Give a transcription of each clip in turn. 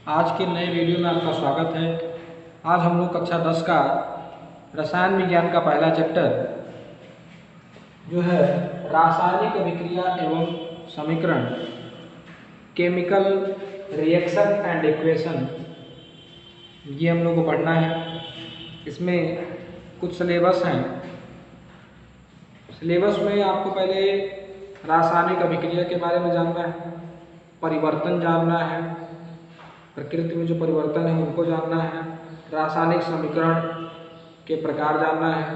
आज के नए वीडियो में आपका स्वागत है। आज हम लोग कक्षा 10 का रसायन विज्ञान का पहला चैप्टर जो है रासायनिक अभिक्रिया एवं समीकरण, केमिकल रिएक्शन एंड इक्वेशन, ये हम लोग को पढ़ना है। इसमें कुछ सिलेबस हैं। सिलेबस में आपको पहले रासायनिक अभिक्रिया के बारे में जानना है, परिवर्तन जानना है, प्रकृति में जो परिवर्तन है उनको जानना है, रासायनिक समीकरण के प्रकार जानना है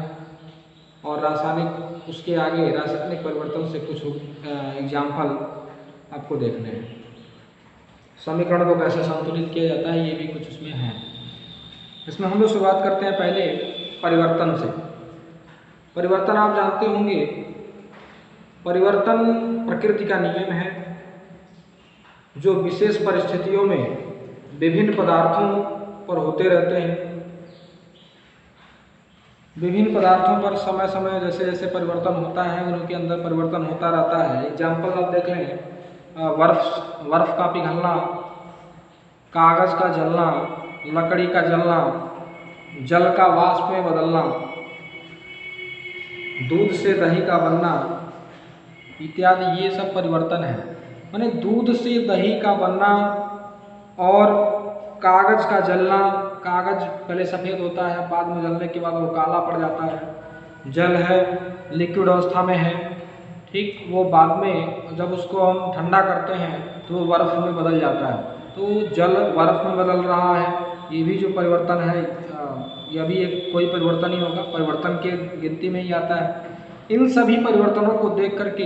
और रासायनिक उसके आगे रासायनिक परिवर्तन से कुछ एग्जाम्पल आपको देखने हैं। समीकरण को कैसे संतुलित किया जाता है ये भी कुछ उसमें है। इसमें हम लोग शुरुआत करते हैं पहले परिवर्तन से। परिवर्तन आप जानते होंगे, परिवर्तन प्रकृति का नियम है जो विशेष परिस्थितियों में विभिन्न पदार्थों पर होते रहते हैं। विभिन्न पदार्थों पर समय समय जैसे जैसे परिवर्तन होता है उनके अंदर परिवर्तन होता रहता है। एग्जाम्पल आप देख लें, बर्फ का पिघलना, कागज का जलना, लकड़ी का जलना, जल का वाष्प में बदलना, दूध से दही का बनना इत्यादि, ये सब परिवर्तन है। माने दूध से दही का बनना और कागज का जलना, कागज पहले सफ़ेद होता है, बाद में जलने के बाद वो काला पड़ जाता है। जल है, लिक्विड अवस्था में है, ठीक, वो बाद में जब उसको हम ठंडा करते हैं तो वो बर्फ़ में बदल जाता है। तो जल बर्फ़ में बदल रहा है, ये भी जो परिवर्तन है यह भी एक कोई परिवर्तन ही होगा, परिवर्तन के गिनती में ही आता है। इन सभी परिवर्तनों को देख करके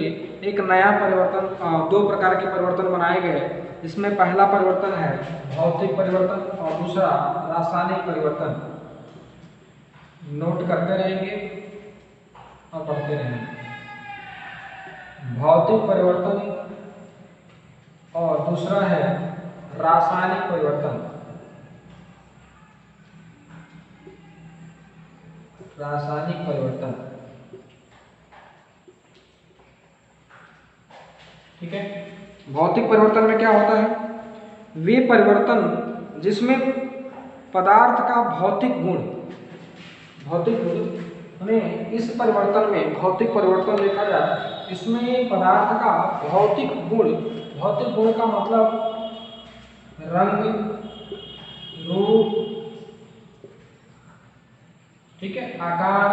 एक नया परिवर्तन, दो प्रकार के परिवर्तन बनाए गए। इसमें पहला परिवर्तन है भौतिक परिवर्तन और दूसरा रासायनिक परिवर्तन। नोट करते रहेंगे और पढ़ते रहेंगे। भौतिक परिवर्तन और दूसरा है रासायनिक परिवर्तन। रासायनिक परिवर्तन, ठीक है। भौतिक परिवर्तन में क्या होता है? वे परिवर्तन जिसमें पदार्थ का भौतिक गुण हमें इस परिवर्तन में भौतिक परिवर्तन देखा जाए, इसमें पदार्थ का भौतिक गुण का मतलब रंग, रूप, ठीक है, आकार,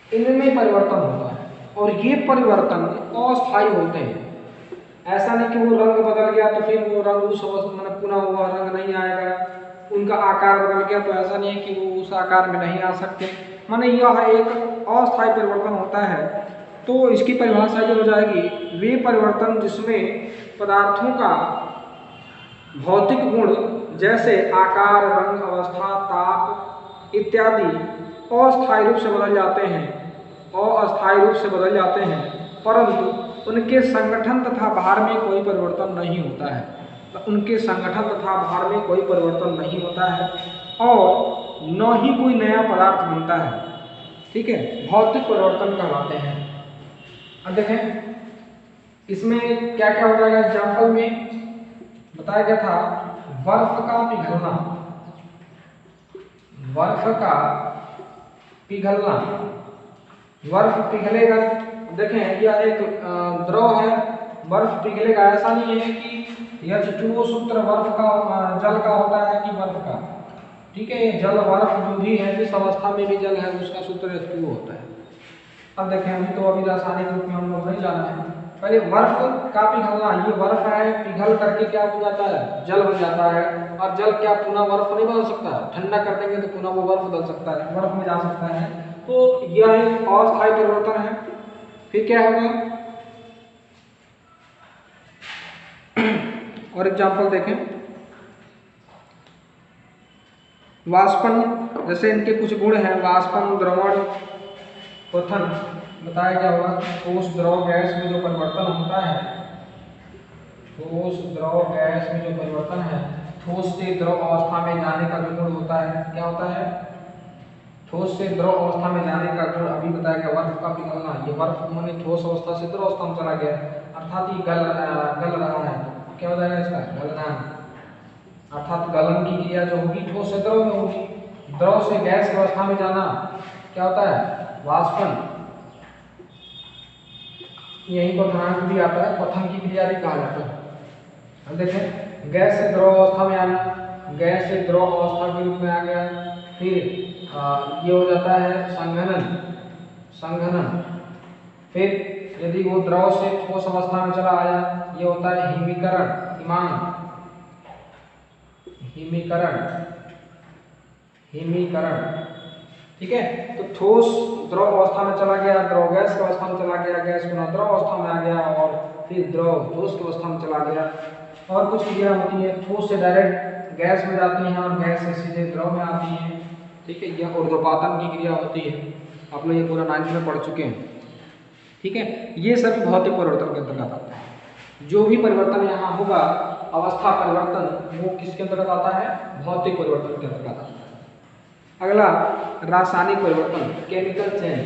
इनमें परिवर्तन होता है और ये परिवर्तन अस्थायी होते हैं। ऐसा नहीं कि वो रंग बदल गया तो फिर वो रंग उस मतलब पुनः वो रंग नहीं आएगा, उनका आकार बदल गया तो ऐसा नहीं है कि वो उस आकार में नहीं आ सकते। माने यह एक अस्थायी परिवर्तन होता है। तो इसकी परिभाषा ये हो जाएगी, वे परिवर्तन जिसमें पदार्थों का भौतिक गुण जैसे आकार, रंग, अवस्था, ताप इत्यादि अस्थायी रूप से बदल जाते हैं, परंतु उनके संगठन तथा भार में कोई परिवर्तन नहीं होता है। उनके संगठन तथा भार में कोई परिवर्तन नहीं होता है और न ही कोई नया पदार्थ बनता है, ठीक है, भौतिक परिवर्तन कहलाते हैं। अब देखें इसमें क्या क्या हो जाएगा। एग्जाम्पल में बताया गया था बर्फ का पिघलना, बर्फ पिघलेगा। देखें यह एक द्रव है, बर्फ पिघलेगा। ऐसा नहीं है कि H2O सूत्र बर्फ का जल का होता है कि बर्फ का, ठीक है, जल बर्फ जो भी है, जिस अवस्था में भी जल है उसका सूत्र H2O होता है। अब देखें अभी रासायनिक रूप में हम लोग नहीं जाना है। पहले बर्फ का पिघलना, ये बर्फ है, पिघल करके क्या हो जाता है, जल बन जाता है। और जल क्या पुनः बर्फ नहीं बदल सकता है? ठंडा कर देंगे तो पुनः वो बर्फ बदल सकता है, बर्फ में जा सकता है। तो यह एक अस्थायी परिवर्तन है। फिर क्या होगा और एग्जाम्पल देखें, वाष्पन, जैसे इनके कुछ गुण हैं, वाष्पन, द्रवण, क्वथन। बताया क्या होगा, ठोस द्रव गैस में जो परिवर्तन होता है, ठोस द्रव गैस में जो परिवर्तन है, ठोस से द्रव अवस्था में जाने का जो गुण होता है, क्या होता है, ठोस से द्रव अवस्था में जाने का गुण। अभी बताया गया बर्फ का पिघलना, ये बर्फ माने ठोस अवस्था से द्रव अवस्था में चला गया, अर्थात ये गल रहा है। क्या हो जाएगा इसका गलनांक, अर्थात गलन की क्रिया जो होगी ठोस से द्रव में होगी। द्रव से गैस की अवस्था में जाना क्या होता है, वाष्पन। यही क्वथनांक भी आता है, क्वथन की क्रिया भी कहा जाता है। अब देखें, गैस से द्रव अवस्था में आना, गैस से द्रव अवस्था के रूप में आ गया। फिर ये हो जाता है संघनन। फिर यदि वो द्रव से ठोस अवस्था में चला आया, ये होता है हिमीकरण। ठीक है, तो ठोस द्रव अवस्था में चला गया, द्रव गैस की अवस्था में चला गया, गैस पुनः द्रव अवस्था में आ गया, और फिर द्रव ठोस की अवस्था में चला गया। और कुछ क्रिया होती है, ठोस से डायरेक्ट गैस में जाती हैं और गैस से सीधे द्रव में आती हैं। ठीक है, यह ऊर्ध्वपातन की क्रिया होती है। आप लोग ये पूरा 9th में पढ़ चुके हैं। ठीक है, ये सभी भौतिक परिवर्तन के अंतर्गत आता है। जो भी परिवर्तन यहाँ होगा, अवस्था परिवर्तन, वो किसके अंतर्गत आता है, भौतिक परिवर्तन के अंतर्गत आता है। अगला रासायनिक परिवर्तन, केमिकल चेंज।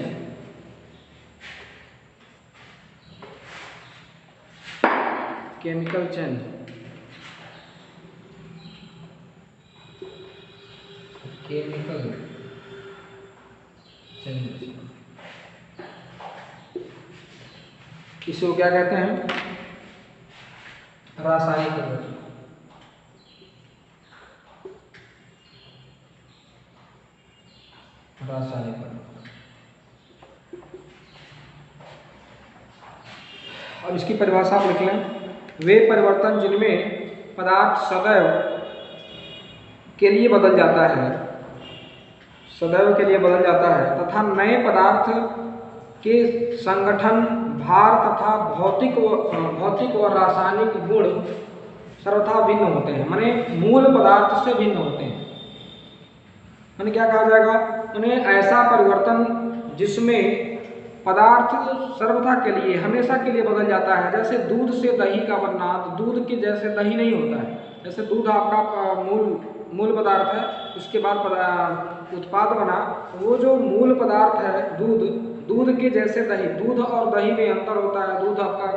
केमिकल चेंज इसको क्या कहते हैं, रासायनिक परिवर्तन। रासायनिक परिवर्तन, अब इसकी परिभाषा आप लिख लें। वे परिवर्तन जिनमें पदार्थ सदैव के लिए बदल जाता है, तथा नए पदार्थ के संगठन, भार तथा भौतिक और रासायनिक गुण सर्वथा भिन्न होते हैं, माने मूल पदार्थ से भिन्न होते हैं। माने क्या कहा जाएगा, उन्हें ऐसा परिवर्तन जिसमें पदार्थ सर्वथा के लिए, हमेशा के लिए बदल जाता है। जैसे दूध से दही का बनना, तो दूध के जैसे दही नहीं होता है। जैसे दूध आपका मूल पदार्थ है, उसके बाद उत्पाद बना, वो जो मूल पदार्थ है दूध के जैसे दही, दूध और दही में अंतर होता है। दूध आपका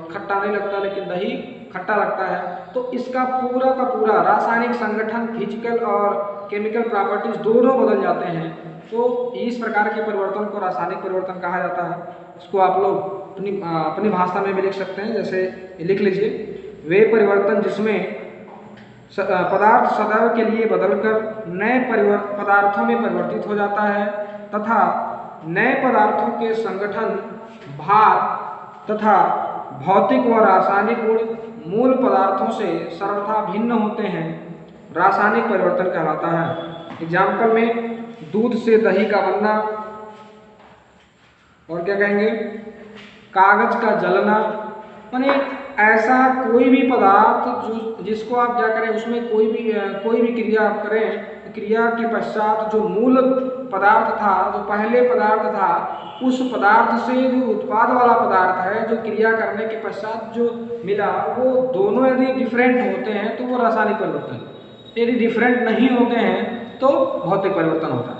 खट्टा नहीं लगता, लेकिन दही खट्टा लगता है। तो इसका पूरा का पूरा रासायनिक संगठन, फिजिकल और केमिकल प्रॉपर्टीज दोनों बदल जाते हैं। तो इस प्रकार के परिवर्तन को रासायनिक परिवर्तन कहा जाता है। इसको आप लोग अपनी भाषा में भी लिख सकते हैं, जैसे लिख लीजिए, वे परिवर्तन जिसमें पदार्थ सदैव के लिए बदलकर नए पदार्थों में परिवर्तित हो जाता है, तथा नए पदार्थों के संगठन, भार तथा भौतिक व रासायनिक गुण मूल पदार्थों से सर्वथा भिन्न होते हैं, रासायनिक परिवर्तन कहलाता है। एग्जाम्पल में दूध से दही का बनना, और क्या कहेंगे, कागज का जलना। माने ऐसा कोई भी पदार्थ जिसको आप क्या करें, उसमें कोई भी क्रिया आप करें, क्रिया के पश्चात जो मूल पदार्थ था, जो पहले पदार्थ था, उस पदार्थ से जो उत्पाद वाला पदार्थ है, जो क्रिया करने के पश्चात जो मिला, वो दोनों यदि डिफरेंट होते हैं तो वो रासायनिक परिवर्तन, यदि डिफरेंट नहीं होते हैं तो भौतिक परिवर्तन होता है।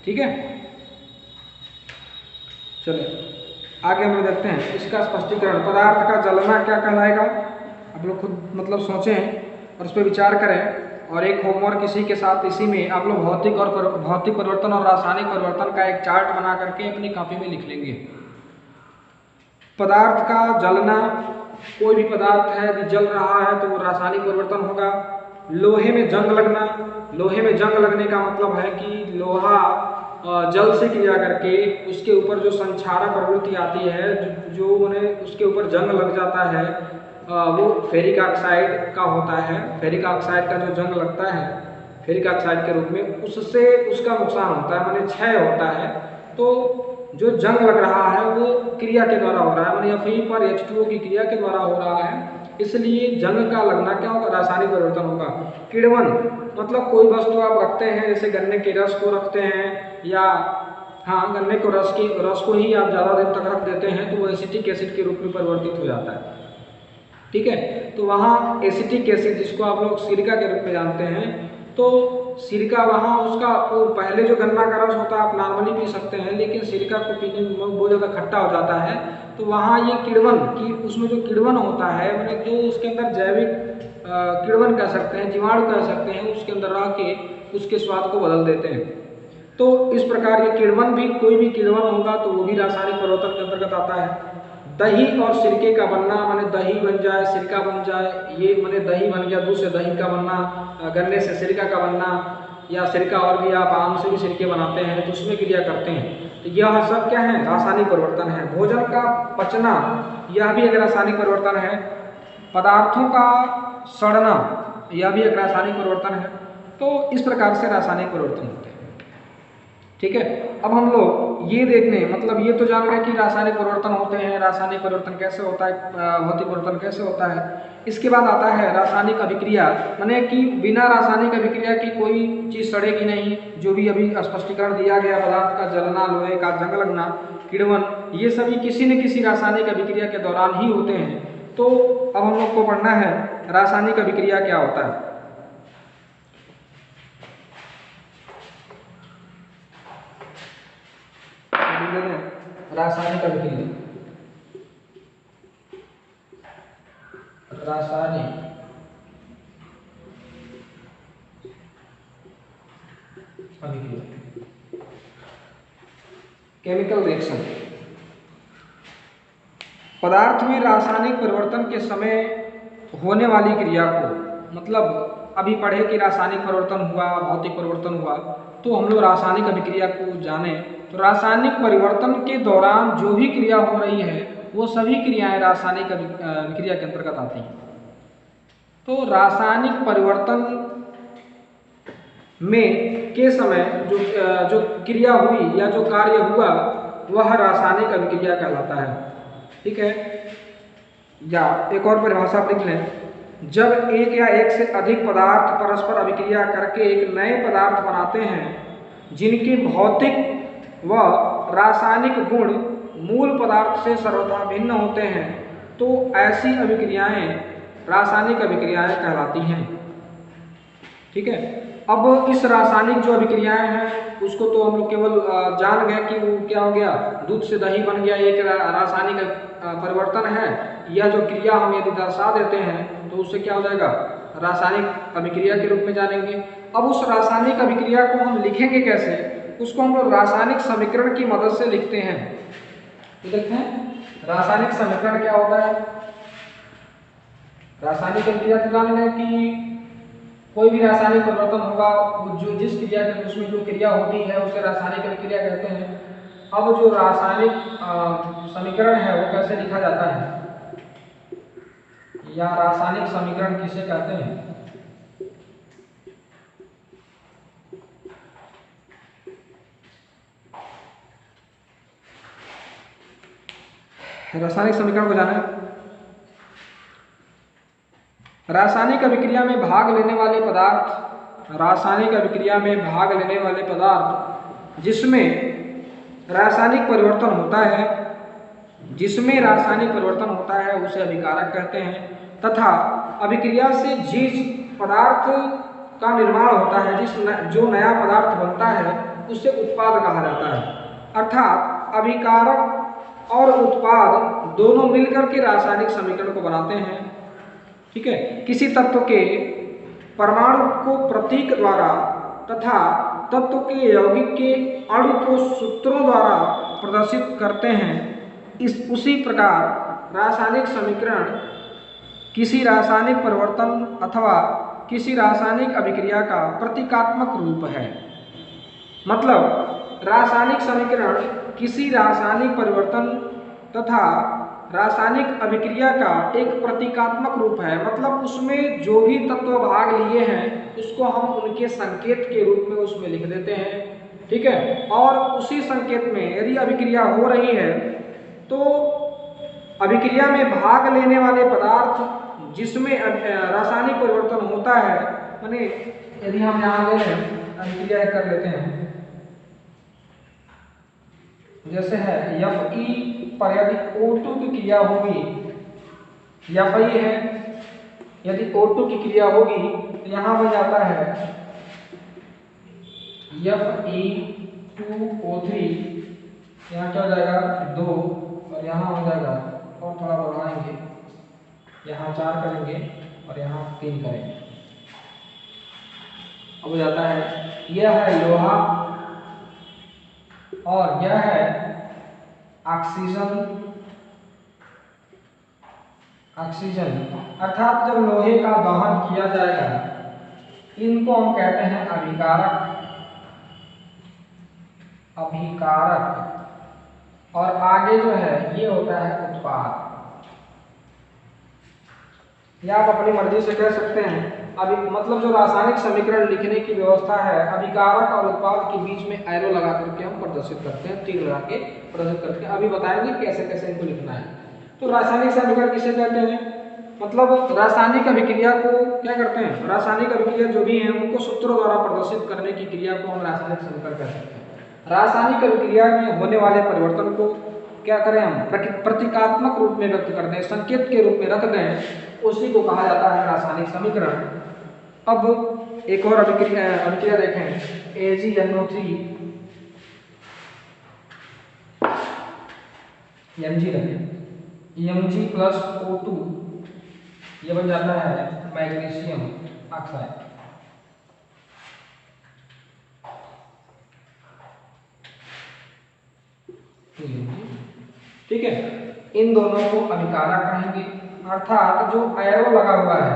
ठीक है, चलिए आगे हम देखते हैं इसका स्पष्टीकरण। पदार्थ का जलना क्या कहलाएगा, आप लोग खुद मतलब सोचें और उस पर विचार करें। और एक होमवर्क इसी के साथ, इसी में आप लोग भौतिक परिवर्तन और रासायनिक परिवर्तन का एक चार्ट बना करके अपनी कॉपी में लिख लेंगे। पदार्थ का जलना, कोई भी पदार्थ है यदि जल रहा है तो वो रासायनिक परिवर्तन होगा। लोहे में जंग लगना, लोहे में जंग लगने का मतलब है कि लोहा जल से क्रिया करके उसके ऊपर जो संक्षारक प्रवृत्ति आती है, जो उन्हें उसके ऊपर जंग लग जाता है, वो फेरिक ऑक्साइड का होता है। फेरिक ऑक्साइड का जो जंग लगता है फेरिक ऑक्साइड के रूप में, उससे उसका नुकसान होता है, माने क्षय होता है। तो जो जंग लग रहा है वो क्रिया के द्वारा हो रहा है, माने Fe पर H2O की क्रिया के द्वारा हो रहा है, इसलिए जंग का लगना क्या होगा, रासायनिक परिवर्तन होगा। किण्वन मतलब कोई वस्तु आप रखते हैं, जैसे गन्ने के रस को रखते हैं, या गन्ने को रस को ही आप ज़्यादा दिन तक रख देते हैं तो वो एसिटिक एसिड के रूप में परिवर्तित हो जाता है। ठीक है, तो वहाँ एसिटिक एसिड, जिसको आप लोग सिरका के रूप में जानते हैं, तो सिरका वहाँ उसका वो पहले जो गन्ना का रस होता है आप नॉर्मली पी सकते हैं, लेकिन सिरका को पीने में बहुत ज़्यादा खट्टा हो जाता है, तो वहाँ ये किण्वन की उसमें जो किण्वन होता है मैंने जो उसके अंदर जैविक किण्वन कह सकते हैं, जीवाणु कह सकते हैं, उसके अंदर रह के उसके स्वाद को बदल देते हैं। तो इस प्रकार ये किण्वन भी, कोई भी किण्वन होगा तो वो भी रासायनिक परिवर्तन के अंतर्गत आता है। दही और सिरके का बनना, माने दही बन जाए, सिरका बन जाए, ये माने दही बन गया, दूध से दही का बनना, गन्ने से सिरका का बनना, या सिरका और भी आप आम से भी सिरके बनाते हैं तो उसमें क्रिया करते हैं। तो यह सब क्या है? रासायनिक परिवर्तन है। भोजन का पचना, यह भी एक रासायनिक परिवर्तन है। पदार्थों का सड़ना, यह भी एक रासायनिक परिवर्तन है। तो इस प्रकार से रासायनिक परिवर्तन होते हैं। ठीक है, अब हम लोग ये देखने, मतलब ये तो जान गए कि रासायनिक परिवर्तन होते हैं, रासायनिक परिवर्तन कैसे होता है, भौतिक परिवर्तन कैसे होता है। इसके बाद आता है रासायनिक अभिक्रिया, माने कि बिना रासायनिक अभिक्रिया की कोई चीज़ सड़ेगी नहीं। जो भी अभी स्पष्टीकरण दिया गया, पदार्थ का जलना, लोहे का जंग लगना, किण्वन, ये सभी किसी न किसी रासायनिक अभिक्रिया के दौरान ही होते हैं। तो अब हम लोग को पढ़ना है रासायनिक अभिक्रिया क्या होता है। रासायनिक अभिक्रिया, रासायनिक अभिक्रिया, केमिकल रिएक्शन। पदार्थ में रासायनिक परिवर्तन के समय होने वाली क्रिया को, मतलब अभी पढ़े कि रासायनिक परिवर्तन हुआ, भौतिक परिवर्तन हुआ, तो हम लोग रासायनिक अभिक्रिया को जाने तो रासायनिक परिवर्तन के दौरान जो भी क्रिया हो रही है वो सभी क्रियाएं रासायनिक अभिक्रिया के अंतर्गत आती हैं। तो रासायनिक परिवर्तन में के समय जो क्रिया हुई या जो कार्य हुआ वह रासायनिक अभिक्रिया कहलाता है। ठीक है, या एक और परिभाषा लिख लें, जब एक या एक से अधिक पदार्थ परस्पर अभिक्रिया करके एक नए पदार्थ बनाते हैं जिनके भौतिक व रासायनिक गुण मूल पदार्थ से सर्वथा भिन्न होते हैं, तो ऐसी अभिक्रियाएं रासायनिक अभिक्रियाएं कहलाती हैं। ठीक है, अब इस रासायनिक जो अभिक्रियाएं हैं उसको तो हम लोग केवल जान गए कि वो क्या हो गया, दूध से दही बन गया, एक रासायनिक परिवर्तन है। यह जो क्रिया हम यदि दर्शा देते हैं तो उससे क्या हो जाएगा, रासायनिक अभिक्रिया के रूप में जानेंगे। अब उस रासायनिक अभिक्रिया को हम लिखेंगे कैसे, उसको हम लोग रासायनिक समीकरण की मदद से लिखते हैं। तो देखते हैं रासायनिक समीकरण क्या होता है। रासायनिक अभिक्रिया तो जान गए कि कोई भी रासायनिक परिवर्तन होगा, जो जिस क्रिया के उसमें जो क्रिया होती है उसे रासायनिक अभिक्रिया कहते हैं। अब जो रासायनिक समीकरण है वो कैसे लिखा जाता है, या रासायनिक समीकरण किसे कहते हैं। रासायनिक समीकरण को जाना। रासायनिक अभिक्रिया में भाग लेने वाले पदार्थ, रासायनिक अभिक्रिया में भाग लेने वाले पदार्थ जिसमें रासायनिक परिवर्तन होता है, जिसमें रासायनिक परिवर्तन होता है उसे अभिकारक कहते हैं, तथा अभिक्रिया से जिस पदार्थ का निर्माण होता है, जो नया पदार्थ बनता है उसे उत्पाद कहा जाता है। अर्थात अभिकारक और उत्पाद दोनों मिलकर के रासायनिक समीकरण को बनाते हैं। ठीक है, किसी तत्व के परमाणु को प्रतीक द्वारा तथा तत्व के यौगिक के अणु को सूत्रों द्वारा प्रदर्शित करते हैं। उसी प्रकार रासायनिक समीकरण किसी रासायनिक परिवर्तन अथवा किसी रासायनिक अभिक्रिया का प्रतीकात्मक रूप है। मतलब रासायनिक समीकरण किसी रासायनिक परिवर्तन तथा रासायनिक अभिक्रिया का एक प्रतीकात्मक रूप है। मतलब उसमें जो भी तत्व भाग लिए हैं उसको हम उनके संकेत के रूप में उसमें लिख देते हैं। ठीक है, और उसी संकेत में यदि अभिक्रिया हो रही है तो अभिक्रिया में भाग लेने वाले पदार्थ जिसमें रासायनिक परिवर्तन होता है, माने यदि हम यहाँ ले लें अभिक्रिया कर लेते हैं, जैसे है Fe पर यदि O2 की क्रिया होगी, Fe है, यदि O2 की क्रिया होगी तो यहाँ बन जाता है Fe2O3, यहाँ क्या हो जाएगा 2, और और यहाँ हो जाएगा, और थोड़ा बढ़ाएंगे, यहाँ 4 करेंगे और यहाँ 3 करेंगे। अब हो जाता है, यह है लोहा और यह है ऑक्सीजन। अर्थात जब लोहे का दहन किया जाएगा, इनको हम कहते हैं अभिकारक। और आगे जो है ये होता है उत्पाद, या आप अपनी मर्जी से कह सकते हैं। अभी मतलब जो रासायनिक समीकरण लिखने की व्यवस्था है, अभिकारक और उत्पाद के बीच में एरो लगा करके हम प्रदर्शित करते हैं, तीर लगा के प्रदर्शित करते हैं। अभी बताएंगे कैसे कैसे इनको लिखना है। तो रासायनिक समीकरण किसे कहते हैं? मतलब रासायनिक अभिक्रिया को क्या करते हैं, रासायनिक अभिक्रिया जो भी है उनको सूत्रों द्वारा प्रदर्शित करने की क्रिया को हम रासायनिक समीकरण कह सकते हैं। रासायनिक अभिक्रिया में होने वाले परिवर्तन को क्या करें हम, प्रतीकात्मक रूप में व्यक्त कर दें, संकेत के रूप में रख दें, उसी को कहा जाता है रासायनिक समीकरण। अब एक और अभिक्रिया देखें, AgNO3 Mg रखें, Mg प्लस O2 ये बन जाता है मैग्नीशियम ऑक्साइड। ठीक है, इन दोनों को अभिकारक कहेंगे। अर्थात जो एरो लगा हुआ है,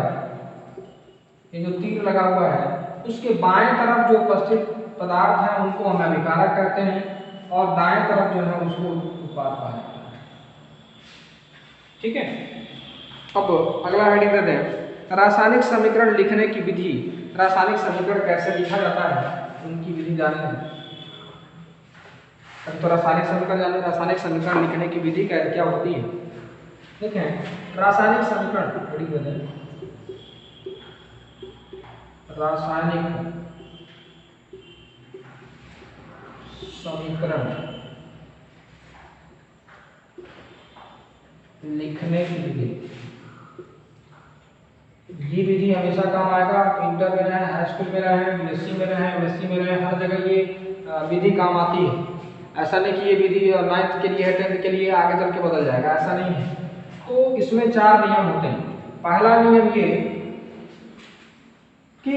ये जो तीर लगा हुआ है, उसके बाएं तरफ जो उपस्थित पदार्थ है उनको हम अभिकारक कहते हैं, और दाएं तरफ जो है उसको उत्पाद कहा जाता है। ठीक है, अब अगला हेडिंग दे दें, रासायनिक समीकरण लिखने की विधि। रासायनिक समीकरण कैसे लिखा जाता है, उनकी विधि जानना है। तो रासायनिक समीकरण जाने, रासायनिक समीकरण लिखने की विधि क्या होती है। देखें, रासायनिक समीकरण हेडिंग दे दें, रासायनिक समीकरण लिखने की विधि। ये विधि हमेशा काम आएगा, इंटर में रहे, हाई स्कूल में रहे, बीएससी में रहे, एमएससी में रहे, हर जगह ये विधि काम आती है। ऐसा नहीं कि ये विधि 9th के लिए है, 10th के लिए आगे चल के बदल जाएगा, ऐसा नहीं है। तो इसमें 4 नियम होते हैं। पहला नियम ये कि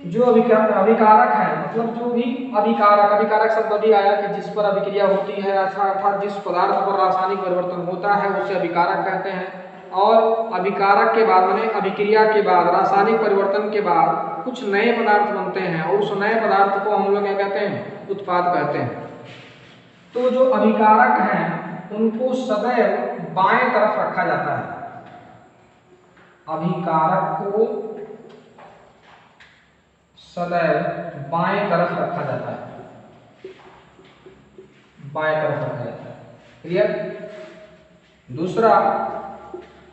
जो अभिकारक है, मतलब जो भी अभिकारक शब्द अभी आया कि जिस पर अभिक्रिया होती है, अर्थात जिस पदार्थ पर रासायनिक परिवर्तन होता है उसे अभिकारक कहते हैं। और अभिकारक के बाद माने अभिक्रिया के बाद, रासायनिक परिवर्तन के बाद कुछ नए पदार्थ बनते हैं, और उस नए पदार्थ को हम लोग क्या कहते हैं, उत्पाद कहते हैं। तो जो अभिकारक हैं उनको सदैव बाएं तरफ रखा जाता है। अभिकारक को सदैव बाएं तरफ रखा जाता है, बाएं तरफ रखा जाता है। क्लियर? दूसरा,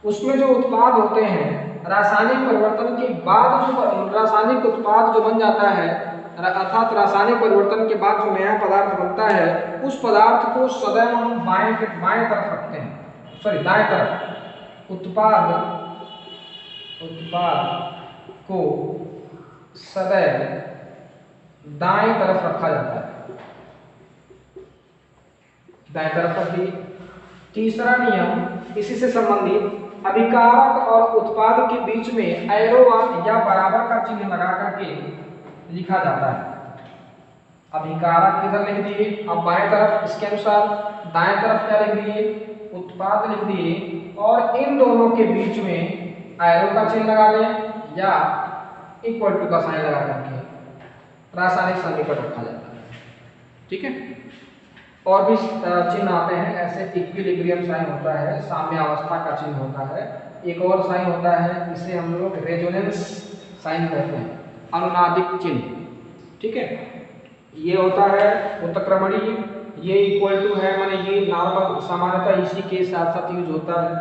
उसमें जो उत्पाद होते हैं, रासायनिक परिवर्तन के बाद जो रासायनिक उत्पाद जो बन जाता है, अर्थात रासायनिक परिवर्तन के बाद जो नया पदार्थ बनता है, उस पदार्थ को सदैव हम बाएं तरफ रखते हैं, सॉरी दाएं तरफ। उत्पाद को सदैव दाएं तरफ रखा जाता है, दाएं तरफ रखिए। तीसरा नियम इसी से संबंधित, अभिकारक और उत्पाद के बीच में एरो या बराबर का चिन्ह लगा करके लिखा जाता है। अभिकारक इधर लिख दिए, अब बाएं तरफ इसके अनुसार, दाएं तरफ क्या लिख दिए, उत्पाद लिख दिए, और इन दोनों के बीच में एरो का चिन्ह लगा दें या इक्वल टू का साइन लगा करके रासायनिक समीकरण रखा जाता है। ठीक है, और भी चिन्ह आते हैं ऐसे, इक्विलिब्रियम साइन होता है, साम्यावस्था का चिन्ह होता है, एक और साइन होता है, इसे हम लोग रेजोनेंस साइन कहते हैं, अनुनादिक चिन्ह। ठीक है, ये होता है उत्क्रमणीय, ये इक्वल टू है माने ये नॉर्मल सामान्यतः इसी के साथ साथ यूज होता है।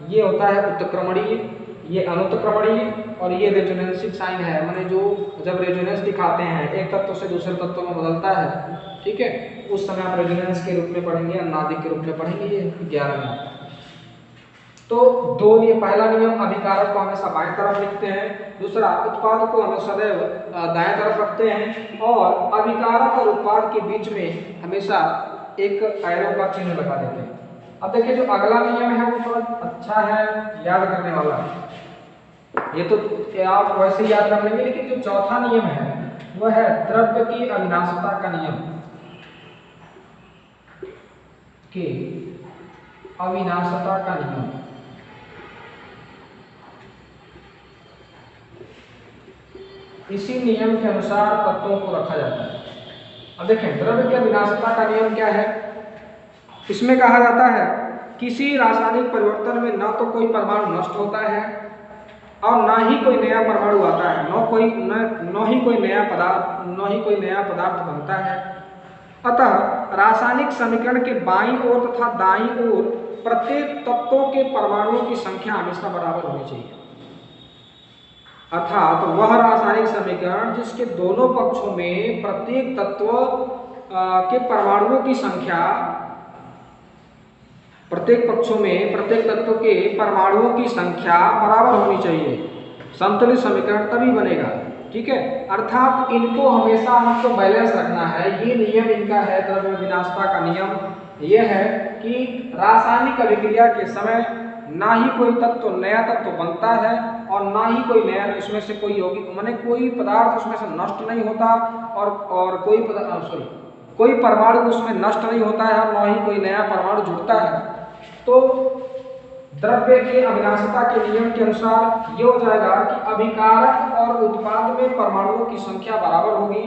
ये होता है उत्क्रमणीय, ये अनुत्क्रमणीय, और ये रेजोनेंसिक साइन है, माने जो जब रेजोनेंस दिखाते हैं एक तत्व से दूसरे तत्व में बदलता है, ठीक है, उस समय आप रेजोनेंस के रूप में पढ़ेंगे, अनुनादिक के रूप में पढ़ेंगे, ये 11 में आता है। तो दो नियम, पहला नियम अभिकारक को हमेशा बाएं तरफ लिखते हैं, दूसरा उत्पाद को हम सदैव दाएं तरफ रखते हैं, और अभिकारक और उत्पाद के बीच में हमेशा एक एरो का चिन्ह लगा देते हैं। अब देखिए जो अगला नियम है वो थोड़ा अच्छा है, याद करने वाला है। ये तो आप वैसे ही याद कर लेंगे, लेकिन जो चौथा नियम है वो है द्रव्य की अविनाशिता का नियम। कि अविनाशिता का नियम, इसी नियम के अनुसार तत्वों को रखा जाता है। अब देखें द्रव्य की अविनाशिता का नियम क्या है। इसमें कहा जाता है किसी रासायनिक परिवर्तन में न तो कोई परमाणु नष्ट होता है और न ही कोई नया परमाणु आता है, न ही कोई नया पदार्थ बनता है। अतः रासायनिक समीकरण के बाईं ओर तथा दाईं ओर प्रत्येक तत्वों के परमाणुओं की संख्या हमेशा बराबर होनी चाहिए। अर्थात वह रासायनिक समीकरण जिसके दोनों पक्षों में प्रत्येक तत्व के परमाणुओं की संख्या, प्रत्येक पक्षों में प्रत्येक तत्व के परमाणुओं की संख्या बराबर होनी चाहिए, संतुलित समीकरण तभी बनेगा। ठीक है, अर्थात इनको हमेशा हमको बैलेंस रखना है। ये नियम इनका है द्रव्य विनाशता का नियम। यह है कि रासायनिक अभिक्रिया के समय ना ही कोई नया तत्व बनता है और ना ही कोई नया इसमें से कोई यौगिक माने कोई पदार्थ उसमें से नष्ट नहीं होता और कोई परमाणु उसमें नष्ट नहीं होता है और ना ही कोई नया परमाणु जुड़ता है। तो द्रव्य के अविनाशिता के नियम के अनुसार ये हो जाएगा कि अभिकारक और उत्पाद में परमाणुओं की संख्या बराबर होगी।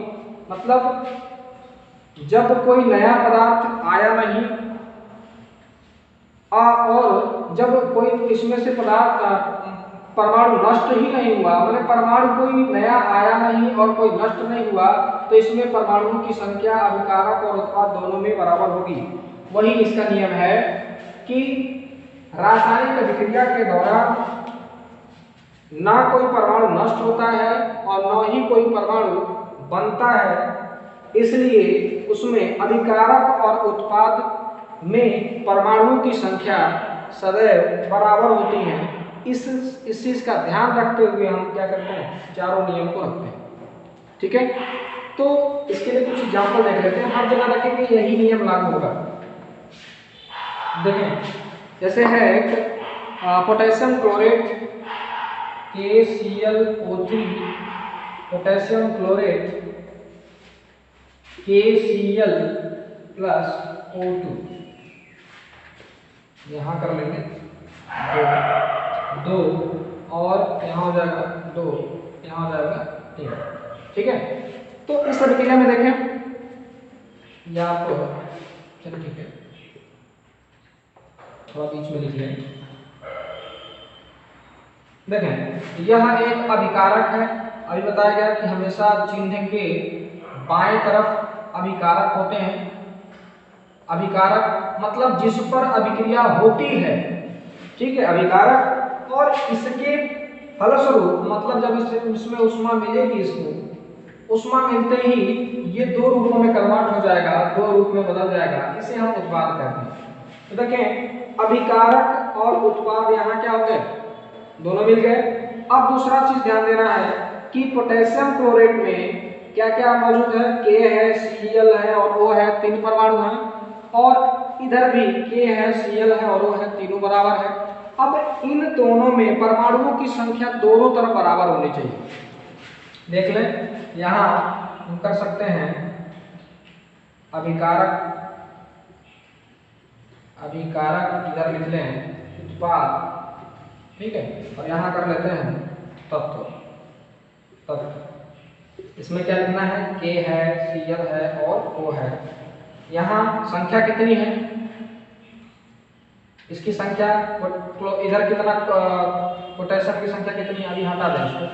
मतलब जब कोई नया पदार्थ आया नहीं और जब कोई इसमें से परमाणु नष्ट ही नहीं हुआ, मतलब परमाणु कोई नया आया नहीं और कोई नष्ट नहीं हुआ, तो इसमें परमाणुओं की संख्या अभिकारक और उत्पाद दोनों में बराबर होगी। वही इसका नियम है कि रासायनिक अभिक्रिया के दौरान ना कोई परमाणु नष्ट होता है और न ही कोई परमाणु बनता है, इसलिए उसमें अभिकारक और उत्पाद में परमाणुओं की संख्या सदैव बराबर होती है। इस चीज का ध्यान रखते हुए हम क्या करते हैं, चारों नियम को रखते हैं। ठीक है, तो इसके लिए कुछ एग्जाम्पल देख लेते हैं। हर जगह देखेंगे यही नियम लागू होगा। देखें जैसे है potassium chlorate KClO3, potassium chlorate KCl plus O2, यहाँ कर लेंगे दो और यहाँ हो जाएगा 2, यहाँ हो जाएगा 3। ठीक है, तो इस अभिक्रिया में देखें या आपको चलो ठीक है थोड़ा बीच में लिख लें। देखें यह एक अभिकारक है। अभी बताया गया कि हमेशा चिन्ह के बाएं तरफ अभिकारक होते हैं। अभिकारक मतलब जिस पर अभिक्रिया होती है। ठीक है, अभिकारक और इसके फलस्वरूप मतलब जब इसमें ऊष्मा मिलेगी, इसको ऊष्मा मिलते ही ये दो रूपों में कन्वर्ट हो जाएगा, दो रूप में बदल जाएगा, इसे हम उत्पाद कहते हैं। तो देखें अभिकारक और उत्पाद यहाँ क्या हो गए, दोनों मिल गए। अब दूसरा चीज ध्यान देना है कि पोटेशियम क्लोरेट में क्या क्या मौजूद है, K है, Cl है और O है, 3 परमाणु हैं। और इधर भी K है, Cl है और O है, तीनों बराबर है। अब इन दोनों में परमाणुओं की संख्या दोनों तरफ बराबर होनी चाहिए। देख लें यहाँ हम कर सकते हैं अभिकारक इधर लिख लें उत्पाद, ठीक है, और यहाँ कर लेते हैं तत्व। इसमें क्या लिखना है, K है, Cl है और O है। यहाँ संख्या कितनी है, इसकी संख्या इधर कितना पोटेशियम की संख्या कितनी है, अभी हटा दें इसको,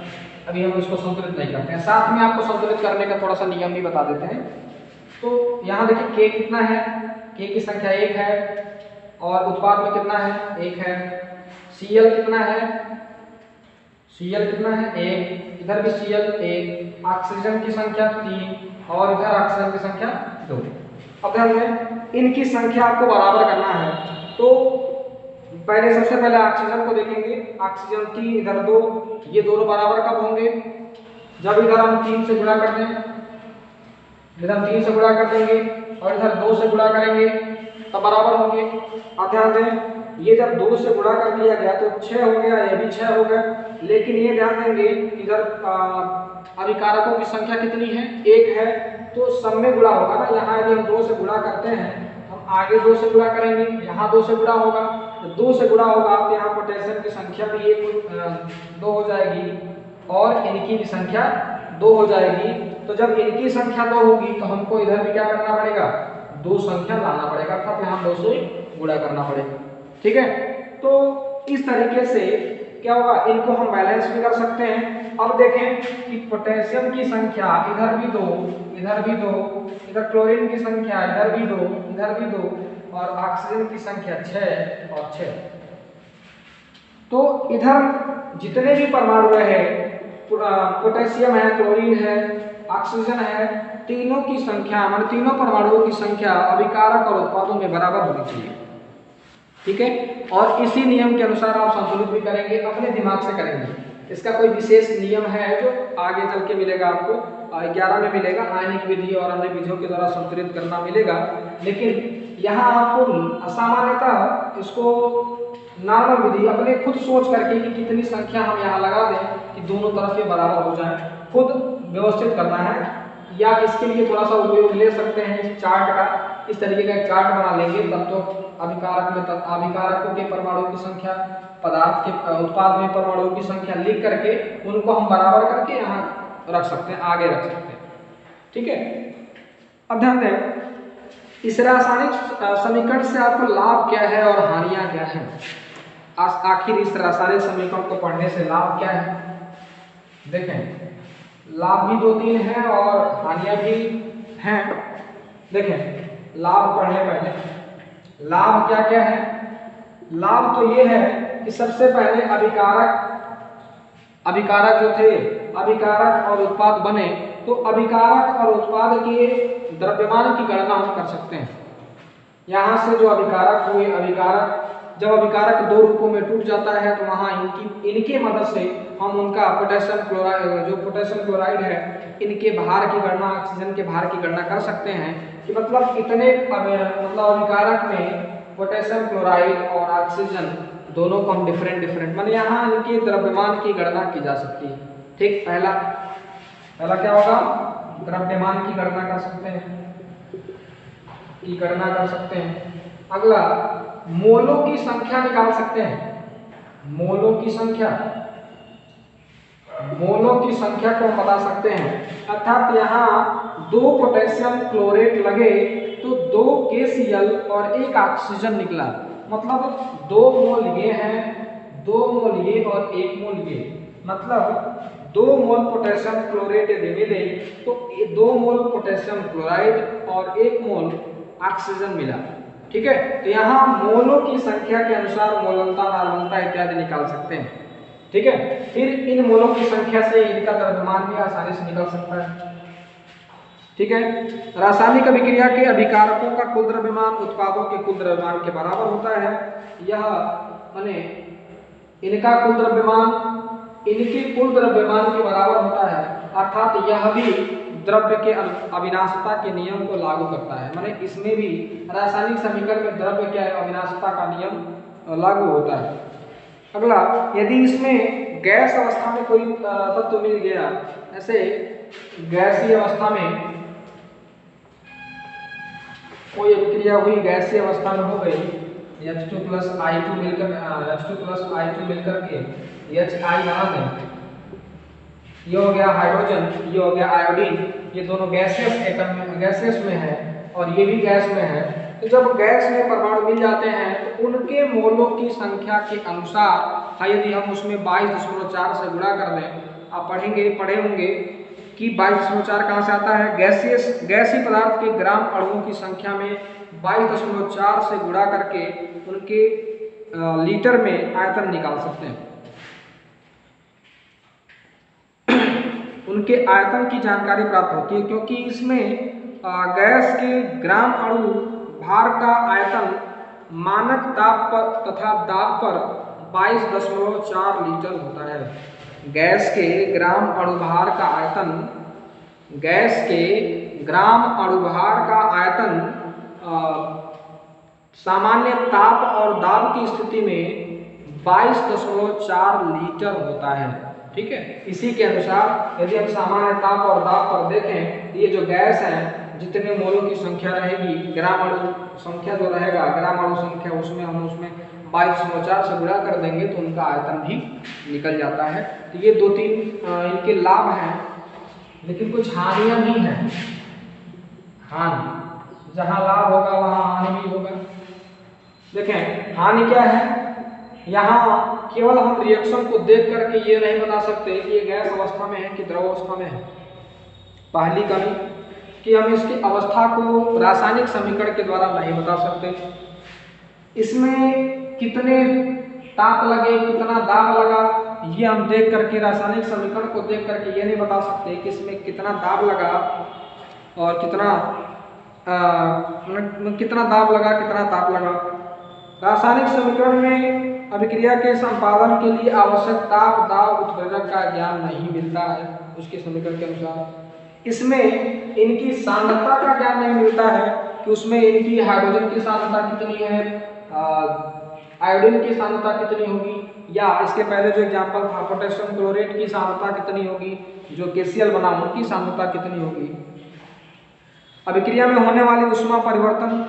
अभी हम इसको संतुलित नहीं करते हैं। साथ में आपको संतुलित करने का थोड़ा सा नियम भी बता देते हैं। तो यहाँ देखिए K कितना है, K की संख्या 1 है और उत्पाद में कितना है, 1 है। Cl कितना है, Cl कितना है 1, इधर भी Cl 1, ऑक्सीजन की संख्या 3 और इधर ऑक्सीजन की संख्या 2। अब ध्यान दें इनकी संख्या आपको बराबर करना है। तो पहले सबसे पहले ऑक्सीजन को देखेंगे, ऑक्सीजन 3 इधर 2, ये दोनों बराबर कब होंगे, जब इधर हम 3 से गुणा कर दें, इधर 3 से गुणा कर देंगे और इधर 2 से गुणा करेंगे तब बराबर होंगे। अब ध्यान दें, ये जब 2 से गुणा कर दिया गया तो 6 हो गया, ये भी 6 हो गया। लेकिन ये ध्यान देंगे इधर अभिकारकों की संख्या कितनी है, 1 है, तो सब में गुणा होगा ना। यहाँ यदि हम 2 से गुणा करते हैं, हम आगे 2 से गुणा करेंगे, यहाँ 2 से गुणा होगा, तो 2 से गुणा होगा तो यहाँ पोटेशियम की संख्या भी 2 हो जाएगी और इनकी भी संख्या 2 हो जाएगी। तो जब इनकी संख्या 2 होगी तो हमको इधर भी क्या करना पड़ेगा, 2 संख्या लाना पड़ेगा, अर्थात यहाँ 2 से गुणा करना पड़ेगा। ठीक है, तो इस तरीके से क्या होगा, इनको हम बैलेंस भी कर सकते हैं। अब देखें कि पोटेशियम की संख्या इधर भी 2, इधर भी 2, इधर क्लोरीन की संख्या इधर भी 2, इधर भी 2, और ऑक्सीजन की संख्या 6 और 6। तो इधर जितने भी परमाणु रहे, पोटेशियम है, क्लोरीन है, ऑक्सीजन है, तीनों की संख्या मान तीनों परमाणुओं की संख्या अभिकारक और उत्पादों में बराबर होनी चाहिए। ठीक है, और इसी नियम के अनुसार आप संतुलित भी करेंगे, अपने दिमाग से करेंगे। इसका कोई विशेष नियम है जो आगे चल के मिलेगा आपको, 11 में मिलेगा, आयनिक विधि और अन्य विधियों के द्वारा संतुलित करना मिलेगा। लेकिन यहाँ आपको असामान्यतः इसको नॉर्मल विधि अपने खुद सोच करके कि कितनी संख्या हम यहाँ लगा दें कि दोनों तरफ ये बराबर हो जाए, खुद व्यवस्थित करना है। या इसके लिए थोड़ा सा उपयोग ले सकते हैं इस चार्ट का, इस तरीके का एक चार्ट बना लेंगे। तब तो अभिकारक में अभिकारकों के परमाणुओं की संख्या, पदार्थ के उत्पाद में परमाणुओं की संख्या लिख करके उनको हम बराबर करके यहाँ रख सकते हैं, आगे रख सकते हैं। ठीक है, अब ध्यान दें, इस रासायनिक समीकरण से आपको लाभ क्या है और हानियां क्या है। आखिर इस रासायनिक समीकरण को पढ़ने से लाभ क्या है। देखें, लाभ भी 2-3 हैं और हानियां भी हैं। देखें, लाभ पढ़ने पहले लाभ क्या क्या है। लाभ तो ये है कि सबसे पहले अभिकारक जो थे, अभिकारक और उत्पाद बने, तो अभिकारक और उत्पाद के द्रव्यमान की गणना हम कर सकते हैं। यहाँ से जो अभिकारक हुए, जब अभिकारक 2 रूपों में टूट जाता है तो वहाँ इनके मदद से हम उनका पोटेशियम क्लोराइड है, इनके भार की गणना, ऑक्सीजन के भार की गणना कर सकते हैं कि मतलब इतने अभिकारक में पोटेशियम क्लोराइड और ऑक्सीजन दोनों को हम डिफरेंट माने यहाँ इनके द्रव्यमान की गणना की जा सकती है। ठीक, पहला क्या होगा, द्रव्यमान की गणना कर सकते हैं। अगला, मोलों की संख्या निकाल सकते हैं। मोलों की संख्या को हम बता सकते हैं, अर्थात यहाँ 2 पोटेशियम क्लोरेट लगे तो 2 KCl और 1 ऑक्सीजन निकला, मतलब 2 मोल ये हैं, 2 मोल ये और 1 मोल ये, मतलब 2 मोल पोटेशियम क्लोरेट यदि मिले तो 2 मोल पोटेशियम क्लोराइड और 1 मोल ऑक्सीजन मिला। ठीक है, तो यहाँ मोलों की संख्या के अनुसार मोलनता, नार्मलता इत्यादि निकाल सकते हैं। ठीक है, फिर इन मोलों की संख्या से इनका द्रव्यमान भी आसानी से निकल सकता है। ठीक है, रासायनिक अभिक्रिया के अभिकारकों का कुल द्रव्यमान उत्पादों के कुल द्रव्यमान के बराबर होता है। यह माने इनका कुल द्रव्यमान इनके कुल द्रव्यमान के बराबर होता है, अर्थात यह भी द्रव्य के अविनाशता के नियम को लागू करता है। माने इसमें भी रासायनिक समीकरण में द्रव्य के अविनाशता का नियम लागू होता है। अगला, यदि इसमें गैस अवस्था में कोई तत्व मिल गया, ऐसे गैसीय अवस्था में कोई अभिक्रिया हुई, गैसीय अवस्था में हो गई, H2 प्लस I2 मिलकर के HI बना दें, ये हो गया हाइड्रोजन, ये हो गया आयोडीन, ये दोनों गैसेस में है और ये भी गैस में है। तो जब गैस में परमाणु मिल जाते हैं तो उनके मोलों की संख्या के अनुसार यदि हम उसमें 22.4 से गुणा कर दें, आप पढ़े होंगे कि 22.4 कहाँ से आता है, गैसीय पदार्थ के ग्राम अणुओं की संख्या में 22.4 से गुणा करके उनके लीटर में आयतन निकाल सकते हैं। उनके आयतन की जानकारी प्राप्त होती है, क्योंकि इसमें गैस के ग्राम अणु भार का आयतन मानक ताप पर तथा दाब पर 22.4 लीटर होता है। गैस के ग्राम अणुभार का आयतन, गैस के ग्राम अणुभार का आयतन 22.4 लीटर होता है। 22.4 लीटर सामान्य ताप और दाब की स्थिति में 22.4 लीटर होता है। ठीक है, इसी के अनुसार यदि हम सामान्य ताप और दाब पर देखें, ये जो गैस है जितने मोलों की संख्या रहेगी, ग्राम अणु संख्या जो रहेगा, ग्राम अणु संख्या, उसमें हम उसमें 22.4 से गुणा कर देंगे तो उनका आयतन भी निकल जाता है। तो ये 2-3 इनके लाभ हैं, लेकिन कुछ हानियां भी हैं। हानि, जहां लाभ होगा वहां हानि भी होगा। देखें हानि क्या है, यहाँ केवल हम रिएक्शन को देख करके ये नहीं बता सकते कि ये गैस अवस्था में है कि द्रव अवस्था में है। पहली कमी कि हम इसकी अवस्था को रासायनिक समीकरण के द्वारा नहीं बता सकते। इसमें कितने ताप लगे, कितना दाब लगा, ये हम देख करके रासायनिक समीकरण को देख करके ये नहीं बता सकते कि इसमें कितना दाब लगा और कितना दाब लगा, कितना ताप लगा। रासायनिक समीकरण में अभिक्रिया के संपादन के लिए आवश्यक ताप, दाब, उत्प्रेरक का ज्ञान नहीं मिलता है उसके समीकरण के अनुसार। इसमें इनकी सांद्रता का ज्ञान नहीं मिलता है कि उसमें इनकी हाइड्रोजन की सांद्रता कितनी है, आयोडीन की सांद्रता कितनी होगी, या इसके पहले जो एग्जांपल था पोटेशियम क्लोरेट की सांद्रता कितनी होगी, जो KCl बना उनकी सांद्रता कितनी होगी। अभिक्रिया में होने वाली ऊष्मा परिवर्तन,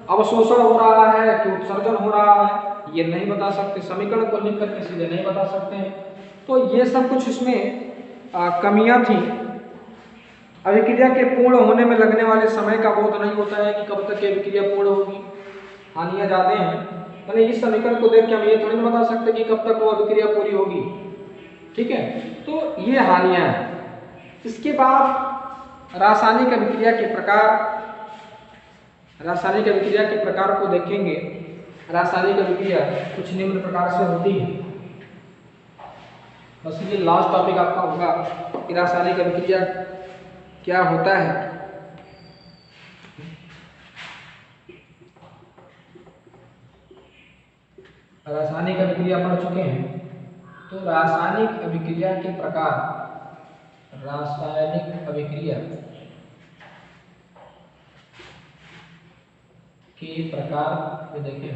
अवशोषण हो रहा है कि उत्सर्जन हो रहा है, ये नहीं बता सकते। समीकरण को लिख करके सीधे नहीं बता सकते हैं। तो ये सब कुछ इसमें कमियां थी। अभिक्रिया के पूर्ण होने में लगने वाले समय का बोध नहीं होता है कि कब तक ये अभिक्रिया पूर्ण होगी। हानियां ज्यादा हैं, मैंने इस समीकरण को देख के हम ये थोड़ी ना बता सकते कि कब तक वो अभिक्रिया पूरी होगी। ठीक है, तो ये हानियां हैं। इसके बाद रासायनिक अभिक्रिया के प्रकार, रासायनिक अभिक्रिया के प्रकार को देखेंगे। रासायनिक अभिक्रिया कुछ निम्न प्रकार से होती है। बस ये लास्ट टॉपिक आपका होगा कि रासायनिक अभिक्रिया क्या होता है। रासायनिक अभिक्रिया पढ़ चुके हैं, तो रासायनिक अभिक्रिया के प्रकार, रासायनिक अभिक्रिया के प्रकार को देखें।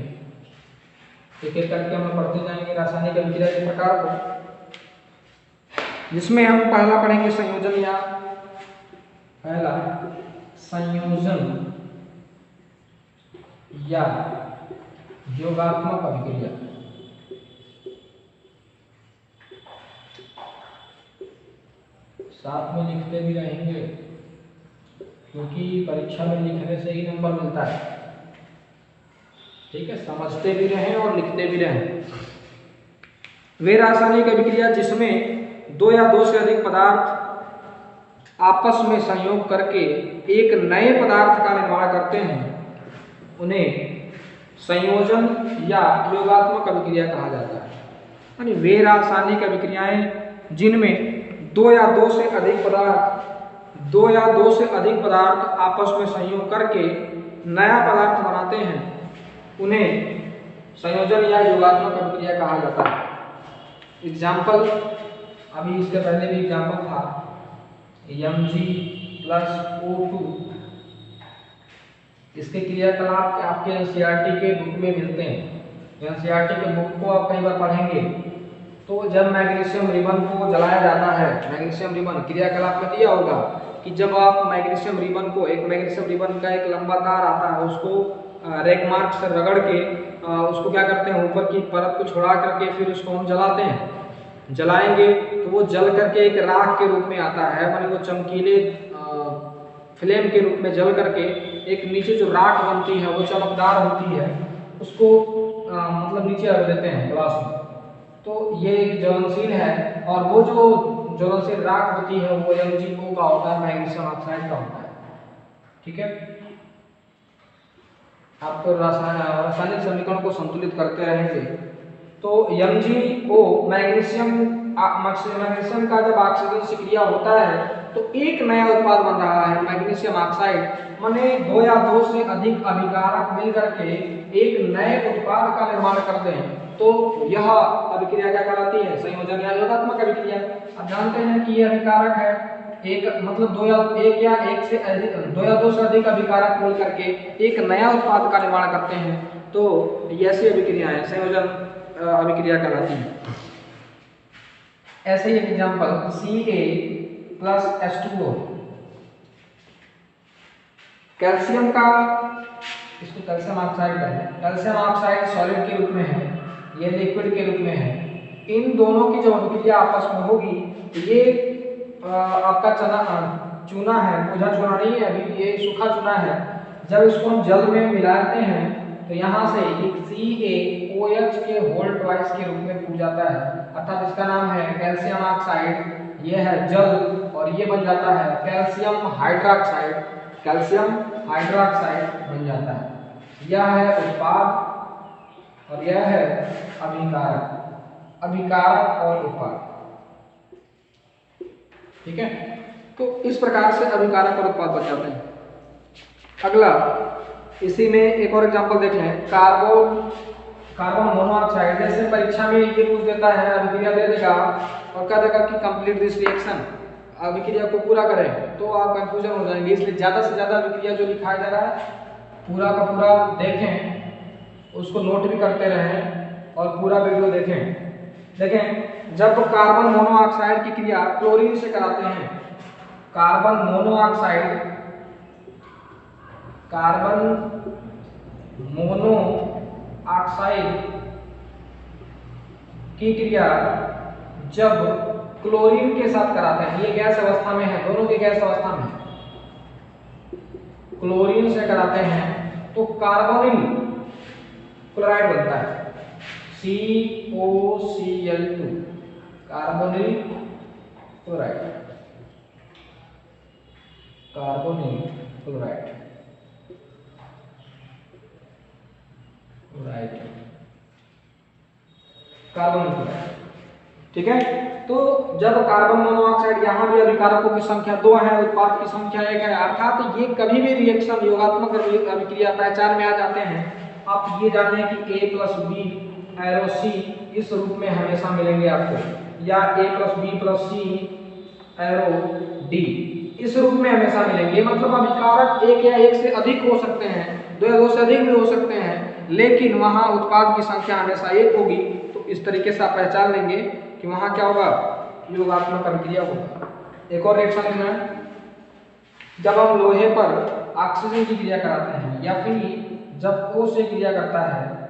एक एक करके हम पढ़ते जाएंगे रासायनिक अभिक्रिया के प्रकार को, जिसमें हम पहला पढ़ेंगे संयोजन, या पहला संयोजन या योगात्मक अभिक्रिया। साथ में लिखते भी रहेंगे क्योंकि परीक्षा में लिखने से ही नंबर मिलता है। ठीक है, समझते भी रहें और लिखते भी रहें। वे रासायनिक अभिक्रिया जिसमें 2 या 2 से अधिक पदार्थ आपस में संयोग करके एक नए पदार्थ का निर्माण करते हैं, उन्हें संयोजन या योगात्मक अभिक्रिया कहा जाता है। यानी वे रासायनिक अभिक्रियाएं जिनमें 2 या 2 से अधिक पदार्थ आपस में संयोग करके नया पदार्थ बनाते हैं, उन्हें संयोजन या योगात्मक अभिक्रिया कहा जाता है। एग्जाम्पल, अभी इसके पहले भी एग्जाम्पल था Mg+O2। इसके क्रियाकलाप आपके एनसीईआरटी के बुक में मिलते हैं। एनसीईआरटी के बुक को आप कई बार पढ़ेंगे तो जब मैग्नीशियम रिबन को जलाया जाता है, मैग्नीशियम रिबन क्रियाकलाप में दिया होगा कि जब आप मैग्नीशियम रिबन को, एक मैग्नीशियम रिबन का एक लंबा तार आता है, उसको रेक मार्क से रगड़ के उसको क्या करते हैं, ऊपर की परत को छोड़ा करके फिर उसको हम जलाते हैं। जलाएंगे तो वो जल करके एक राख के रूप में आता है, माने वो चमकीले फ्लेम के रूप में जल करके एक नीचे जो राख बनती है वो चमकदार होती है, उसको मतलब नीचे रख देते हैं ग्लास में। तो ये एक ज्वलनशील है, और वो जो ज्वलनशील राख होती है वो MgO का होता है, मैग्नीशियम ऑक्साइड का होता है। ठीक है, आपको रासायनिक समीकरण को संतुलित करते रहेंगे। तो MgO मैग्नीशियम का जब ऑक्सीजन से क्रिया होता है तो एक नया उत्पाद बन रहा है, मैग्नीशियम ऑक्साइड। माने 2 या 2 से अधिक अभिकारक मिलकर के एक नए उत्पाद का निर्माण करते हैं, तो यह अभिक्रिया क्या कहलाती है, संयोजन या योगात्मक अभिक्रिया। अब जानते हैं कि यह अभिकारक है, एक मतलब 2 या 1 से अधिक 2 या 2 से अधिक अभिकारक मिल करके एक नया उत्पाद का निर्माण करते हैं, तो ये ऐसी अभिक्रियाएं संयोजन अभिक्रिया कहलाती हैं। ऐसे ही example Ca plus H2O, calcium का, इसको कैल्शियम ऑक्साइड कहते हैं, कैल्शियम ऑक्साइड सॉलिड के रूप में है, ये लिक्विड के रूप में है। इन दोनों की जब अभिक्रिया आपस में होगी तो ये आपका चूना है, भुजा चूना नहीं है, अभी ये सूखा चूना है। जब इसको हम जल में मिलाते हैं तो यहाँ से एक CaOH के होल ट्वाइस के रूप में टूट जाता है, अर्थात इसका नाम है कैल्शियम ऑक्साइड, ये है जल, और ये बन जाता है कैल्शियम हाइड्रोक्साइड, कैल्शियम हाइड्रोक्साइड बन जाता है। यह है उत्पाद और यह है अभिकारक, अभिकारक और उत्पाद। ठीक है, तो इस प्रकार से अभिकारक और उत्पाद बन जाते हैं। अगला इसी में एक और एग्जांपल देख लें, कार्बन मोनोऑक्साइड। जैसे परीक्षा में ये पूछ देता है, अभिक्रिया दे देगा और कह देगा कि कंप्लीट दिस रिएक्शन, अभिक्रिया को पूरा करें, तो आप कंफ्यूजन हो जाएंगे। इसलिए ज़्यादा से ज़्यादा अभिक्रिया जो लिखाया जा रहा है पूरा का पूरा देखें, उसको नोट भी करते रहें और पूरा वीडियो देखें। देखें, जब कार्बन मोनोऑक्साइड की क्रिया क्लोरीन से कराते हैं, कार्बन मोनोऑक्साइड, कार्बन मोनोऑक्साइड की क्रिया जब क्लोरीन के साथ कराते हैं, ये गैस अवस्था में है, दोनों की गैस अवस्था में, क्लोरीन से कराते हैं तो कार्बोनिल क्लोराइड बनता है, COCl2, carbonyl chloride, carbonyl chloride, carbon chloride. ठीक है, तो जब कार्बन मोनोऑक्साइड, यहाँ भी अभिकारकों की संख्या 2 है, उत्पाद की संख्या 1 है, अर्थात ये कभी भी रिएक्शन योगात्मक अभिक्रिया पहचान में आ जाते हैं। आप ये जान लें कि A plus B arrow C इस रूप में हमेशा मिलेंगे आपको, या A plus B plus C arrow D इस रूप में हमेशा मिलेंगे। मतलब अभिकारक 1 या 1 से अधिक हो सकते हैं, 2 या 2 से अधिक भी हो सकते हैं, लेकिन वहाँ उत्पाद की संख्या हमेशा 1 होगी। तो इस तरीके से आप पहचान लेंगे कि वहाँ क्या होगा, योगात्मक अभिक्रिया होगा। एक और रिएक्शन लेना है, जब हम लोहे पर ऑक्सीजन की क्रिया कराते हैं, या फिर जब O से क्रिया करता है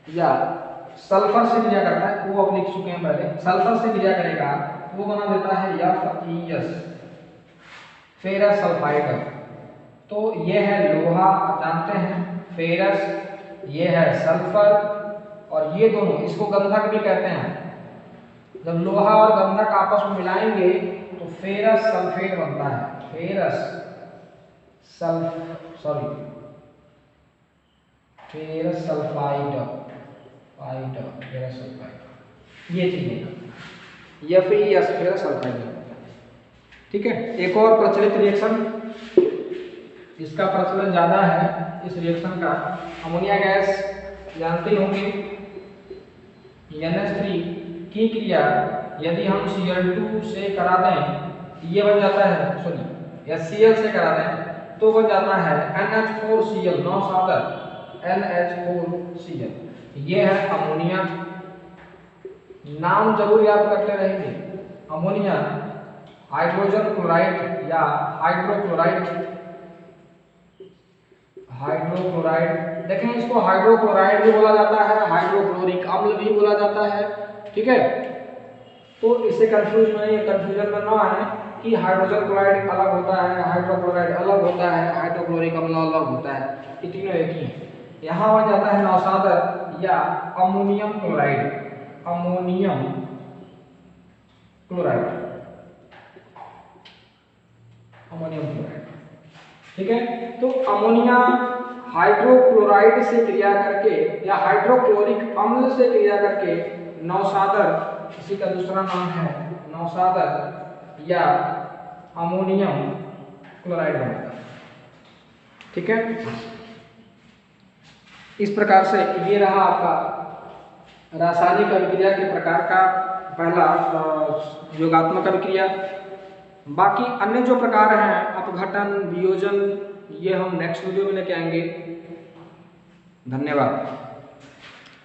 या सल्फर से क्रिया करता है, वो आप लिख चुके हैं पहले, सल्फर से क्रिया करेगा वो बना देता है FeS, फेरस सल्फाइड। तो ये है लोहा, जानते हैं, फेरस, ये है सल्फर, और ये दोनों, इसको गंधक भी कहते हैं। जब लोहा और गंधक आपस में मिलाएंगे तो फेरस सल्फेट बनता है, फेरस सल्फाइड, फेरस सल्फाइड, ये चीजें FeS, फेरस सल्फाइड। ठीक है, एक और प्रचलित रिएक्शन, इसका प्रचलन ज्यादा है इस रिएक्शन का, अमोनिया गैस जानते होंगे, NH3 की क्रिया यदि हम Cl2 से करा दें, ये बन जाता है, सॉरी HCl से करा दें तो बन जाता है NH4Cl, 9 सादर NH4Cl। ये है अमोनिया, नाम जरूर याद करते रहेंगे, अमोनिया हाइड्रोजन क्लोराइड या हाइड्रोक्लोराइड, हाइड्रोक्लोराइड। देखें, इसको हाइड्रोक्लोराइड भी बोला जाता है, हाइड्रोक्लोरिक अम्ल भी बोला जाता है। ठीक है, तो इससे कंफ्यूजन में ना आए कि हाइड्रोजन क्लोराइड अलग होता है, हाइड्रोक्लोराइड अलग होता है, हाइड्रोक्लोरिक अम्ल अलग होता है, ये तीनों एक ही है। यहाँ बन जाता है नौसादर या ammonium chloride, ammonium chloride, ammonium chloride. ठीक है, तो अमोनिया हाइड्रोक्लोराइड से क्रिया करके या हाइड्रोक्लोरिक अम्ल से क्रिया करके नौसादर, इसी का दूसरा नाम है नौसादर या अमोनियम क्लोराइड बनता है। ठीक है, इस प्रकार से ये रहा आपका रासायनिक अभिक्रिया के प्रकार का पहला योगात्मक अभिक्रिया। बाकी अन्य जो प्रकार हैं, अपघटन, वियोजन, ये हम नेक्स्ट वीडियो में लेके आएंगे। धन्यवाद।